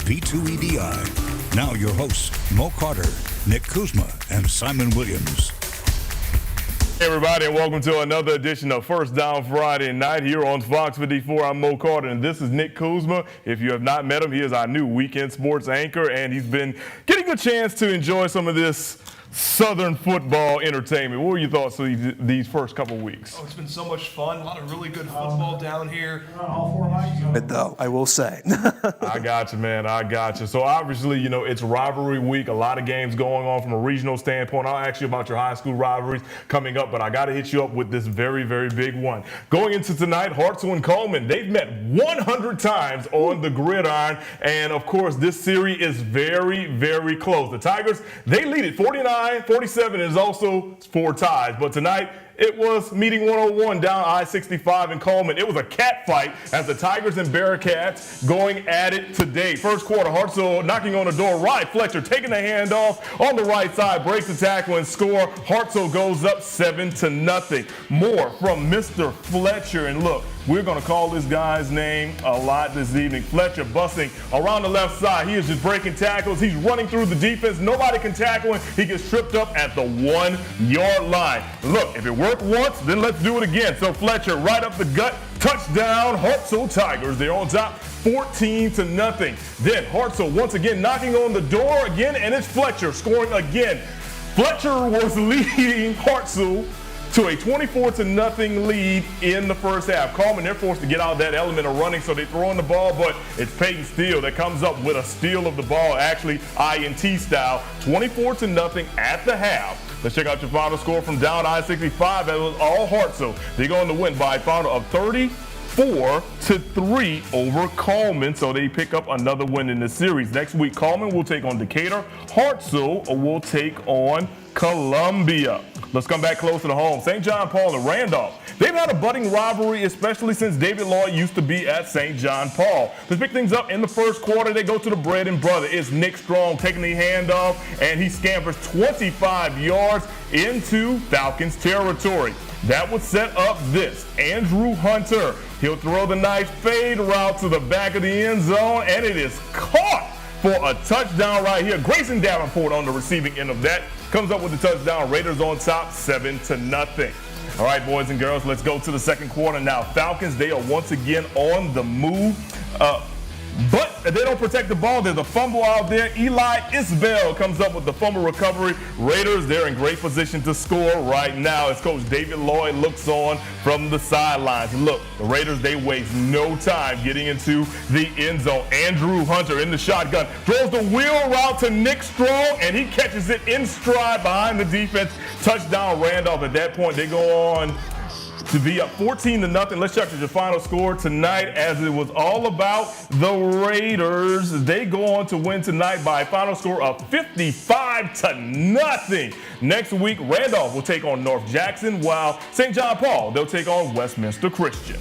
V2EDI. Now your hosts, Mo Carter, Nick Kuzma, and Simon Williams. Hey everybody, and welcome to another edition of First Down Friday night here on Fox 54. I'm Mo Carter, and this is Nick Kuzma. If you have not met him, he is our new weekend sports anchor, and he's been getting a chance to enjoy some of this Southern football entertainment. What were your thoughts of these first couple weeks? Oh, it's been so much fun. A lot of really good football down here. All 4 mics. Though, I will say. I got you, man. I got you. So obviously, you know, it's rivalry week. A lot of games going on from a regional standpoint. I'll ask you about your high school rivalries coming up, but I got to hit you up with this very, very big one. Going into tonight, Hartselle and Cullman, they've met 100 times on the gridiron, and of course, this series is very, very close. The Tigers, they lead it 49-47, and is also 4 ties, but tonight, it was meeting 101 down I-65 in Cullman. It was a cat fight as the Tigers and Bearcats going at it today. First quarter, Hartselle knocking on the door. Right, Fletcher taking the handoff on the right side, breaks the tackle and score. Hartselle goes up 7-0. More from Mr. Fletcher. And look, we're going to call this guy's name a lot this evening. Fletcher busting around the left side. He is just breaking tackles. He's running through the defense. Nobody can tackle him. He gets tripped up at the 1-yard line. Look, if it worked once, then let's do it again. So Fletcher right up the gut. Touchdown, Hartselle Tigers. They're on top 14-0. Then Hartselle once again knocking on the door again, and it's Fletcher scoring again. Fletcher was leading Hartselle to a 24-0 lead in the first half. Cullman, they're forced to get out of that element of running, so they're throwing the ball, but it's Peyton Steele that comes up with a steal of the ball, actually INT style, 24-0 at the half. Let's check out your final score from down I-65. That was all Hartselle. They're going to win by a final of 34-3 over Cullman, so they pick up another win in the series. Next week, Cullman will take on Decatur. Hartselle will take on Columbia. Let's come back closer to home. St. John Paul and Randolph. They've had a budding rivalry, especially since David Lloyd used to be at St. John Paul. Let's pick things up in the first quarter. They go to the bread and butter. It's Nick Strong taking the handoff, and he scampers 25 yards into Falcons territory. That would set up this. Andrew Hunter. He'll throw the nice fade route to the back of the end zone, and it is caught for a touchdown right here. Grayson Davenport on the receiving end of that. Comes up with the touchdown. Raiders on top, 7-0. All right, boys and girls, let's go to the second quarter now. Falcons, they are once again on the move. But they don't protect the ball. There's a fumble out there. Eli Isbell comes up with the fumble recovery. Raiders, they're in great position to score right now as Coach David Lloyd looks on from the sidelines. Look, the Raiders, they waste no time getting into the end zone. Andrew Hunter in the shotgun throws the wheel route to Nick Strong, and he catches it in stride behind the defense. Touchdown Randolph. At that point, they go on to be up 14-0. Let's check your final score tonight, as it was all about the Raiders. They go on to win tonight by a final score of 55-0. Next week, Randolph will take on North Jackson, while St. John Paul, they'll take on Westminster Christian.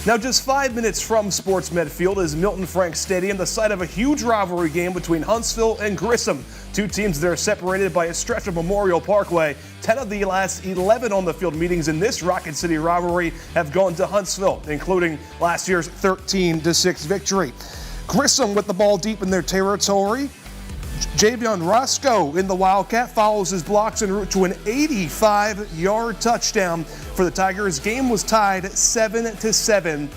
Now, just 5 minutes from Sports Medfield is Milton Frank Stadium, the site of a huge rivalry game between Huntsville and Grissom. Two teams that are separated by a stretch of Memorial Parkway. 10 of the last 11 on-the-field meetings in this Rocket City rivalry have gone to Huntsville, including last year's 13-6 victory. Grissom with the ball deep in their territory. Javion Roscoe in the Wildcat follows his blocks en route to an 85-yard touchdown for the Tigers. Game was tied 7-7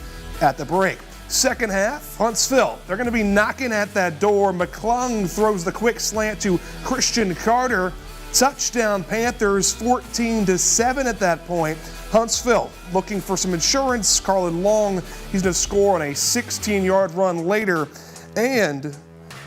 at the break. Second half, Huntsville, they're going to be knocking at that door. McClung throws the quick slant to Christian Carter. Touchdown Panthers, 14-7 at that point. Huntsville looking for some insurance. Carlin Long, he's going to score on a 16-yard run later. And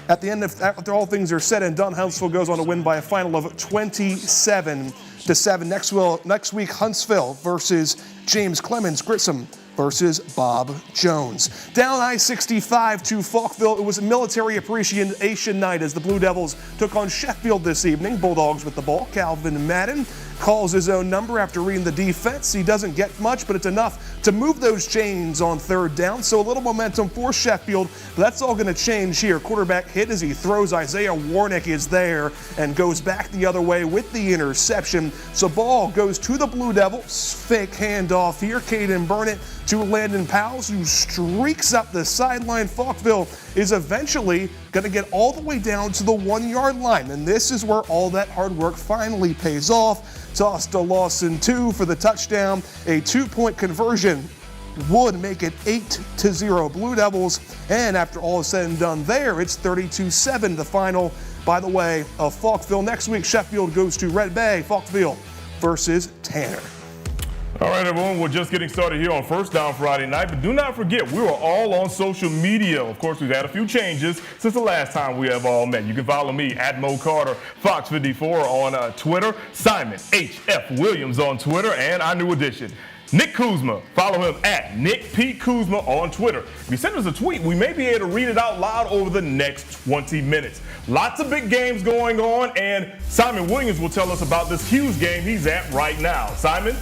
at the end of, after all things are said and done, Huntsville goes on to win by a final of 27-7. Next week, Huntsville versus James Clemens. Grissom versus Bob Jones. Down I-65 to Falkville, it was military appreciation night as the Blue Devils took on Sheffield this evening. Bulldogs with the ball. Calvin Madden calls his own number after reading the defense. He doesn't get much, but it's enough to move those chains on third down. So a little momentum for Sheffield, but that's all going to change here. Quarterback hit as he throws. Isaiah Warnick is there and goes back the other way with the interception. So ball goes to the Blue Devils. Fake handoff here. Caden Burnett to Landon Powell, who streaks up the sideline. Falkville is eventually going to get all the way down to the 1-yard line. And this is where all that hard work finally pays off. Toss to Lawson 2 for the touchdown. A 2-point conversion would make it 8-0 Blue Devils. And after all is said and done there, it's 32-7 the final, by the way, of Falkville. Next week, Sheffield goes to Red Bay. Falkville versus Tanner. All right, everyone, we're just getting started here on First Down Friday night, but do not forget, we are all on social media. Of course, we've had a few changes since the last time we have all met. You can follow me at Mo Carter, Fox54 on Twitter, Simon H.F. Williams on Twitter, and our new addition, Nick Kuzma. Follow him at Nick P. Kuzma on Twitter. If you send us a tweet, we may be able to read it out loud over the next 20 minutes. Lots of big games going on, and Simon Williams will tell us about this huge game he's at right now. Simon?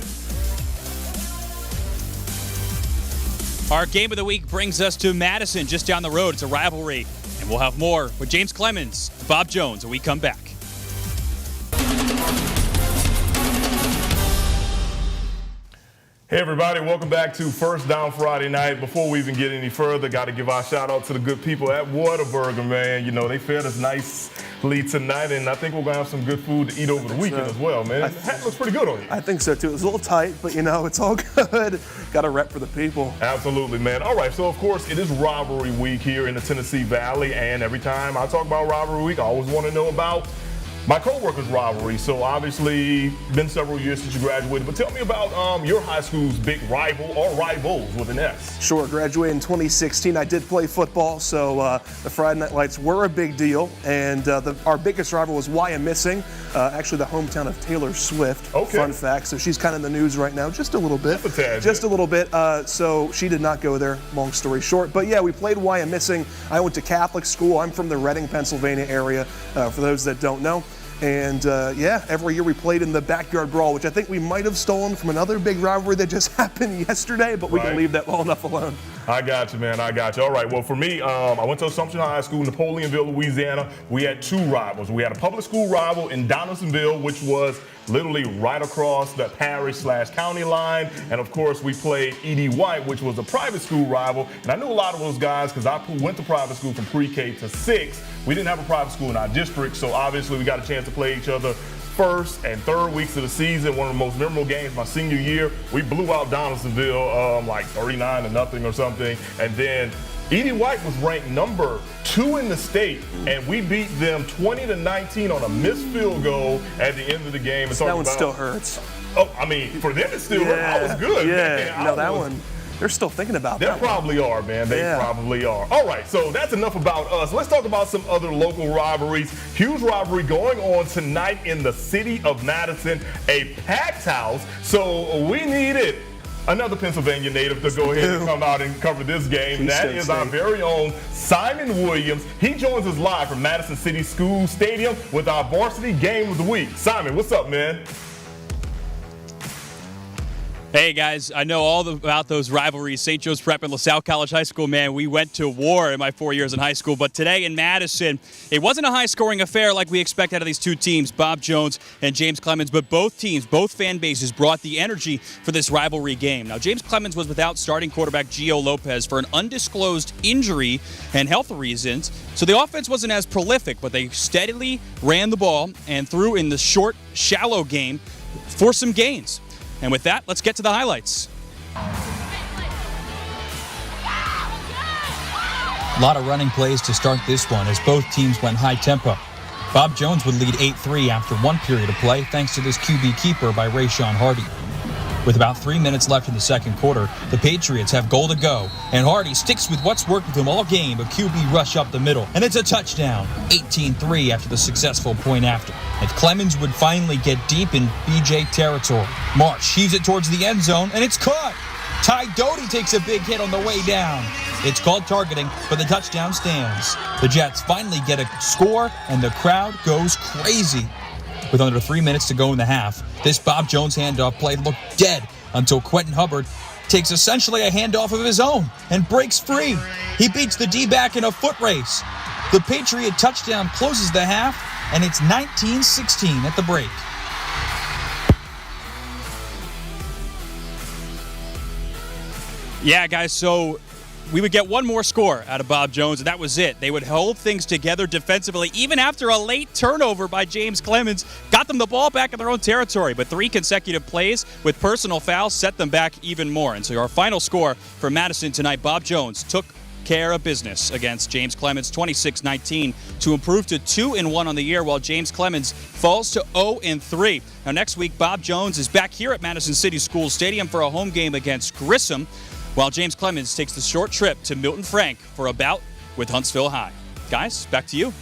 Our game of the week brings us to Madison, just down the road. It's a rivalry, and we'll have more with James Clemens, Bob Jones, when we come back. Hey everybody, welcome back to First Down Friday night. Before we even get any further, got to give our shout out to the good people at Whataburger, man. You know, they fed us nicely tonight, and I think we're going to have some good food to eat over the weekend as well, man. The hat looks pretty good on you. I think so too. It was a little tight, but you know, it's all good. Got a rep for the people. Absolutely, man. All right, so of course, it is rivalry week here in the Tennessee Valley, and every time I talk about rivalry week, I always want to know about my co-workers rivalry. So obviously, been several years since you graduated, but tell me about your high school's big rival or rivals with an S. Sure, graduated in 2016. I did play football, so the Friday Night Lights were a big deal, and our biggest rival was Wyomissing, actually the hometown of Taylor Swift. Okay. Fun fact, so she's kind of in the news right now, just a little bit. Just a little bit. So she did not go there, long story short. But yeah, we played Wyomissing. I went to Catholic school. I'm from the Reading, Pennsylvania area, for those that don't know. And yeah, every year we played in the backyard brawl, which I think we might have stolen from another big rivalry that just happened yesterday, but we can leave that well enough alone. I got you, man. I got you. All right. Well, for me, I went to Assumption High School, Napoleonville, Louisiana. We had two rivals. We had a public school rival in Donaldsonville, which was literally right across the parish/county line. And of course, we played E.D. White, which was a private school rival. And I knew a lot of those guys because I went to private school from pre-K to 6. We didn't have a private school in our district, so obviously we got a chance to play each other first and third weeks of the season. One of the most memorable games my senior year. We blew out Donaldsonville like 39-0 or something. And then E.D. White was ranked number 2 in the state, and we beat them 20-19 on a missed field goal at the end of the game. That one still hurts. Oh, I mean, for them it still hurt. I was good. Yeah, no, that one. They're still thinking about that. They probably are, man. They probably are. All right, so that's enough about us. Let's talk about some other local rivalries. Huge rivalry going on tonight in the city of Madison, a packed house. So we needed another Pennsylvania native to go ahead and come out and cover this game. That is our very own Simon Williams. He joins us live from Madison City School Stadium with our varsity game of the week. Simon, what's up, man? Hey guys, I know all about those rivalries, St. Joe's Prep and LaSalle College High School, man. We went to war in my 4 years in high school, but today in Madison, it wasn't a high-scoring affair like we expect out of these two teams, Bob Jones and James Clemens, but both teams, both fan bases brought the energy for this rivalry game. Now, James Clemens was without starting quarterback Gio Lopez for an undisclosed injury and health reasons, so the offense wasn't as prolific, but they steadily ran the ball and threw in the short, shallow game for some gains. And with that, let's get to the highlights. A lot of running plays to start this one as both teams went high tempo. Bob Jones would lead 8-3 after one period of play thanks to this QB keeper by Rayshon Hardy. With about 3 minutes left in the second quarter, the Patriots have goal to go, and Hardy sticks with what's worked with him all game, a QB rush up the middle, and it's a touchdown, 18-3 after the successful point after. And Clemens would finally get deep in BJ territory. Marsh heaves it towards the end zone, and it's caught. Ty Doty takes a big hit on the way down. It's called targeting, but the touchdown stands. The Jets finally get a score, and the crowd goes crazy. With under 3 minutes to go in the half, this Bob Jones handoff play looked dead until Quentin Hubbard takes essentially a handoff of his own and breaks free. He beats the D-back in a foot race. The Patriot touchdown closes the half, and it's 19-16 at the break. Yeah, guys, so we would get one more score out of Bob Jones, and that was it. They would hold things together defensively, even after a late turnover by James Clemens. Got them the ball back in their own territory, but 3 consecutive plays with personal fouls set them back even more. And so our final score for Madison tonight, Bob Jones took care of business against James Clemens, 26-19, to improve to 2-1 on the year, while James Clemens falls to 0-3. Now, next week, Bob Jones is back here at Madison City School Stadium for a home game against Grissom, while James Clemens takes the short trip to Milton Frank for a bout with Huntsville High. Guys, back to you.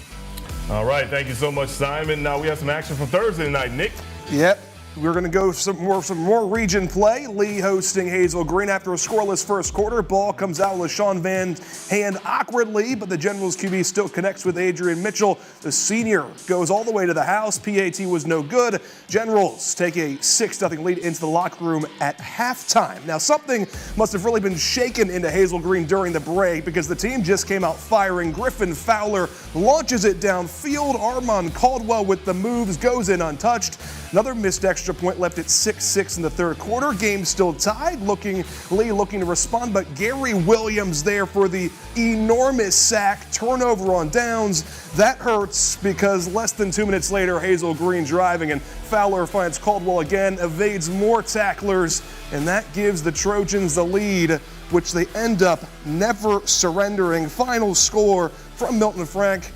All right, thank you so much, Simon. Now we have some action from Thursday night. Nick? Yep. We're going to go some more region play. Lee hosting Hazel Green after a scoreless first quarter. Ball comes out with Sean Van Hand awkwardly, but the Generals QB still connects with Adrian Mitchell. The senior goes all the way to the house. PAT was no good. Generals take a 6-0 lead into the locker room at halftime. Now, something must have really been shaken into Hazel Green during the break, because the team just came out firing. Griffin Fowler launches it downfield. Armand Caldwell with the moves goes in untouched. Another missed extra point left at 6-6 in the third quarter. Game still tied. Lee looking to respond, but Gary Williams there for the enormous sack, turnover on downs. That hurts, because less than 2 minutes later, Hazel Green driving, and Fowler finds Caldwell again, evades more tacklers, and that gives the Trojans the lead, which they end up never surrendering. Final score from Milton Frank,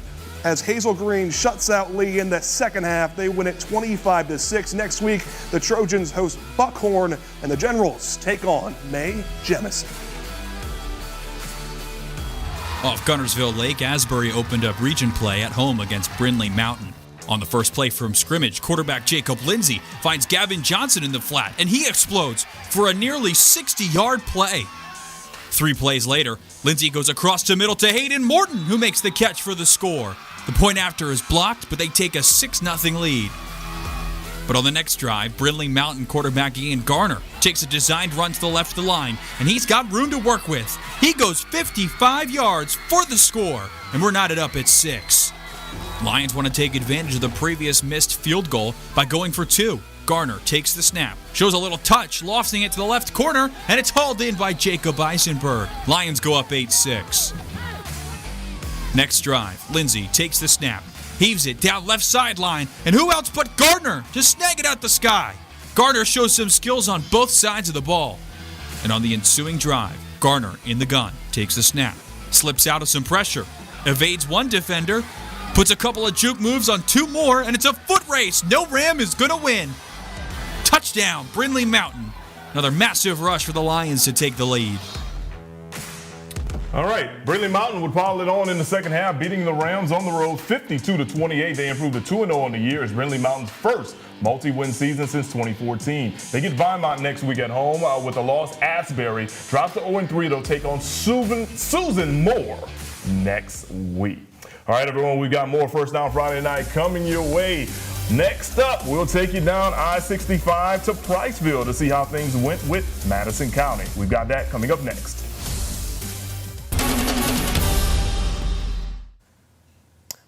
as Hazel Green shuts out Lee in the second half. They win it 25-6. Next week, the Trojans host Buckhorn, and the Generals take on May Jemison. Off Gunnersville Lake, Asbury opened up region play at home against Brindlee Mountain. On the first play from scrimmage, quarterback Jacob Lindsay finds Gavin Johnson in the flat, and he explodes for a nearly 60-yard play. 3 plays later, Lindsay goes across to middle to Hayden Morton, who makes the catch for the score. The point after is blocked, but they take a 6-0 lead. But on the next drive, Brindlee Mountain quarterback Ian Garner takes a designed run to the left of the line, and he's got room to work with. He goes 55 yards for the score, and we're knotted up at 6. Lions want to take advantage of the previous missed field goal by going for 2. Garner takes the snap, shows a little touch, lofting it to the left corner, and it's hauled in by Jacob Eisenberg. Lions go up 8-6. Next drive, Lindsay takes the snap, heaves it down left sideline, and who else but Gardner to snag it out the sky. Gardner shows some skills on both sides of the ball. And on the ensuing drive, Garner in the gun takes the snap, slips out of some pressure, evades one defender, puts a couple of juke moves on 2 more, and it's a foot race. No Ram is going to win. Touchdown, Brindlee Mountain. Another massive rush for the Lions to take the lead. All right, Brindlee Mountain would pile it on in the second half, beating the Rams on the road 52-28. They improved to 2-0 on the year as Brindlee Mountain's first multi-win season since 2014. They get Vinemont next week at home with a loss. Asbury drops to 0-3. They'll take on Susan Moore next week. All right, everyone, we've got more First Down Friday night coming your way. Next up, we'll take you down I-65 to Priceville to see how things went with Madison County. We've got that coming up next.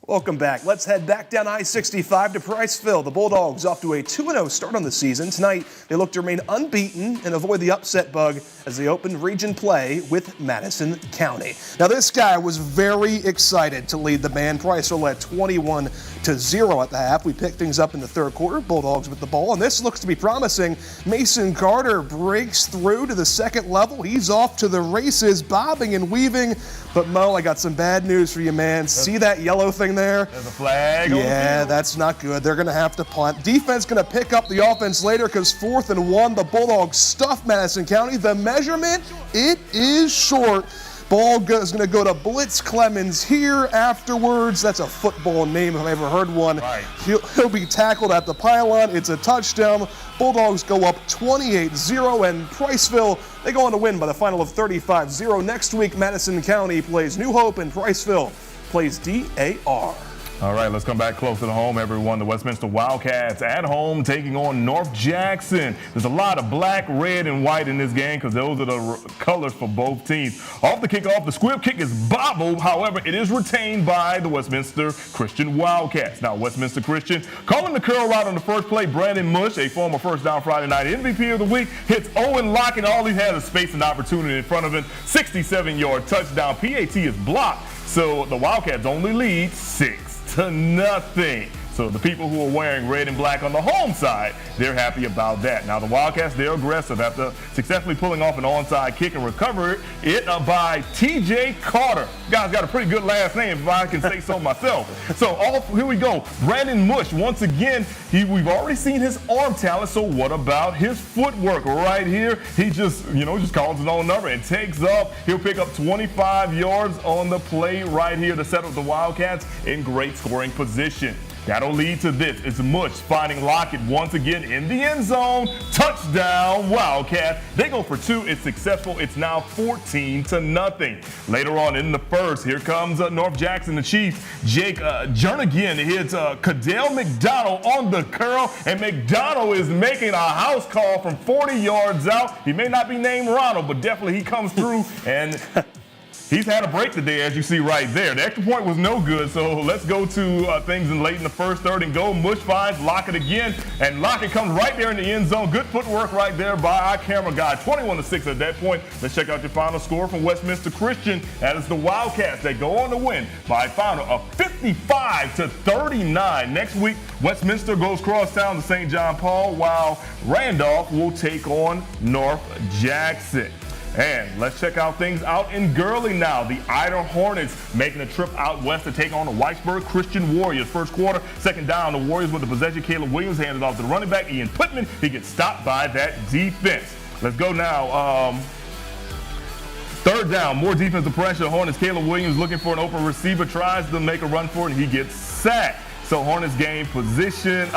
Welcome back. Let's head back down I-65 to Priceville. The Bulldogs off to a 2-0 start on the season. Tonight, they look to remain unbeaten and avoid the upset bug as they open region play with Madison County. Now, this guy was very excited to lead the band. Priceville led 21-0 at the half. We picked things up in the third quarter. Bulldogs with the ball, and this looks to be promising. Mason Carter breaks through to the second level. He's off to the races, bobbing and weaving. But, Mo, I got some bad news for you, man. See that yellow thing there? There's a flag. Yeah, that's not good. They're going to have to punt. Defense going to pick up the offense later because 4th and 1. The Bulldogs stuff Madison County. The measurement, it is short. Ball is going to go to Blitz Clemens here afterwards. That's a football name if I've ever heard one. Right. He'll be tackled at the pylon. It's a touchdown. Bulldogs go up 28-0, and Priceville, they go on to win by the final of 35-0. Next week, Madison County plays New Hope, and Priceville plays DAR. All right, let's come back closer to home, everyone. The Westminster Wildcats at home taking on North Jackson. There's a lot of black, red, and white in this game because those are the colors for both teams. Off the kickoff, the squib kick is bobbled. However, it is retained by the Westminster Christian Wildcats. Now, Westminster Christian calling the curl route on the first play. Brandon Mush, a former First Down Friday Night MVP of the week, hits Owen Lockett. All he has is space and opportunity in front of him. 67-yard touchdown. PAT is blocked, so the Wildcats only lead 6-0. So the people who are wearing red and black on the home side, they're happy about that. Now the Wildcats, they're aggressive after successfully pulling off an onside kick and recover it by T.J. Carter. Guy's got a pretty good last name, if I can say so myself. So here we go. Brandon Mush, once again, we've already seen his arm talent, so what about his footwork right here? He just calls his own number and takes up. He'll pick up 25 yards on the play right here to set up the Wildcats in great scoring position. That'll lead to this. It's Mush finding Lockett once again in the end zone. Touchdown, Wildcats. They go for 2. It's successful. It's now 14-0. Later on in the first, here comes North Jackson, the Chiefs. Jake Jernigan hits Cadell McDonald on the curl, and McDonald is making a house call from 40 yards out. He may not be named Ronald, but definitely he comes through and he's had a break today, as you see right there. The extra point was no good, so let's go to things late in the first, third and go. Mush finds Lockett again, and Lockett comes right there in the end zone. Good footwork right there by our camera guy. 21-6 at that point. Let's check out your final score from Westminster Christian. That is the Wildcats that go on to win by a final of 55-39. Next week, Westminster goes crosstown to St. John Paul, while Randolph will take on North Jackson. And let's check out things out in Gurley now. The Ider Hornets making a trip out west to take on the Whitesburg Christian Warriors. First quarter, second down, the Warriors with the possession. Caleb Williams handed off to the running back, Ian Putman. He gets stopped by that defense. Let's go now. Third down, more defensive pressure. Hornets, Caleb Williams looking for an open receiver, tries to make a run for it, and he gets sacked. So Hornets gain possession,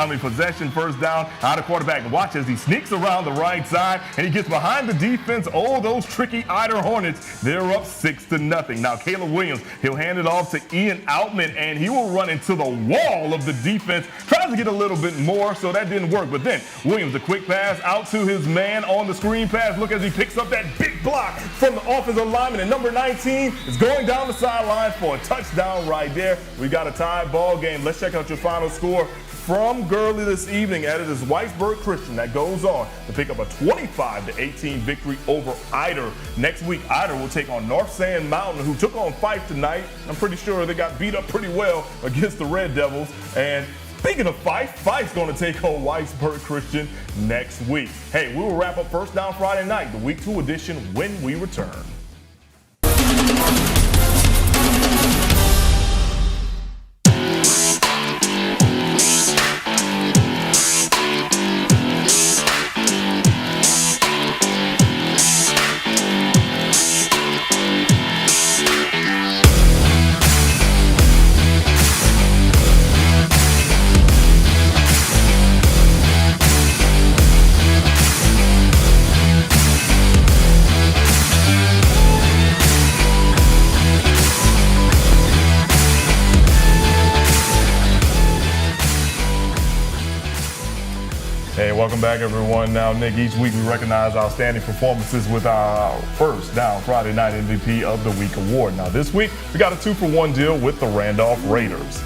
first down, out of quarterback. Watch as he sneaks around the right side, and he gets behind the defense. Oh, those tricky Ider Hornets. They're up 6-0. Now Caleb Williams, he'll hand it off to Ian Outman, and he will run into the wall of the defense. Tries to get a little bit more, so that didn't work. But then Williams, a quick pass out to his man on the screen pass. Look as he picks up that big block from the offensive lineman. And number 19 is going down the sideline for a touchdown right there. We got a tied ball game. Let's check out your final score from Gurley this evening. It is Whitesburg Christian that goes on to pick up a 25-18 victory over Ider. Next week, Ider will take on North Sand Mountain, who took on Fife tonight. I'm pretty sure they got beat up pretty well against the Red Devils. And speaking of Fife, Fife's going to take on Whitesburg Christian next week. Hey, we will wrap up First Down Friday night, the Week 2 edition, when we return. Hey, welcome back, everyone. Now, Nick, each week we recognize outstanding performances with our First Down Friday Night MVP of the Week award. Now, this week, we got a 2-for-1 deal with the Randolph Raiders.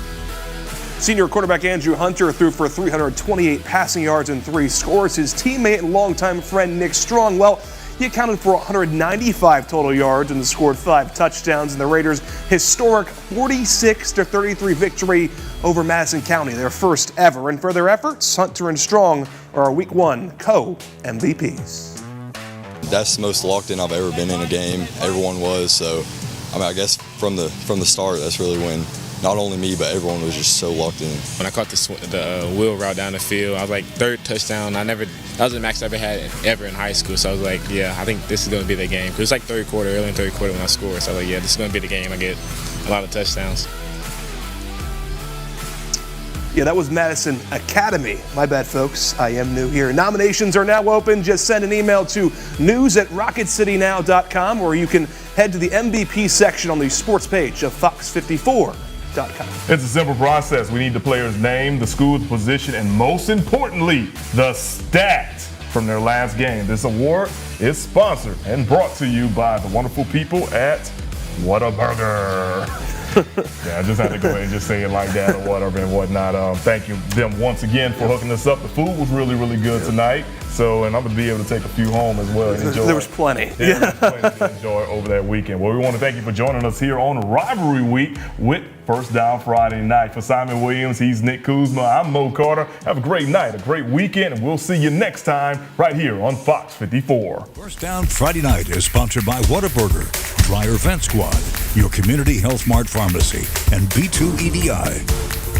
Senior quarterback Andrew Hunter threw for 328 passing yards and 3 scores. His teammate and longtime friend Nick Strong, well, he accounted for 195 total yards and scored 5 touchdowns in the Raiders' historic 46-33 victory over Madison County, their first ever. And for their efforts, Hunter and Strong are our Week 1 co-MVPs. That's the most locked in I've ever been in a game. Everyone was, so I guess from the start, that's really when not only me, but everyone was just so locked in. When I caught the wheel route down the field, I was like, 3rd touchdown. That was the max I ever in high school. So I was like, yeah, I think this is going to be the game. It was like early in third quarter when I scored. So I was like, yeah, this is going to be the game. I get a lot of touchdowns. Yeah, that was Madison Academy. My bad, folks. I am new here. Nominations are now open. Just send an email to news@rocketcitynow.com, or you can head to the MVP section on the sports page of Fox 54. sports-xtra.com. It's a simple process. We need the player's name, the school, the position, and most importantly, the stats from their last game. This award is sponsored and brought to you by the wonderful people at Whataburger. Yeah, I just had to go ahead and just say it like that or whatever and whatnot. Thank you them once again for hooking us up. The food was really, really good tonight. So, and I'm going to be able to take a few home as well and enjoy. There was plenty. Yeah, there was plenty to enjoy over that weekend. Well, we want to thank you for joining us here on Rivalry Week with First Down Friday Night. For Simon Williams, he's Nick Kuzma. I'm Mo Carter. Have a great night, a great weekend, and we'll see you next time right here on Fox 54. First Down Friday Night is sponsored by Whataburger, Dryer Vent Squad, your community health mart pharmacy, and B2 EDI.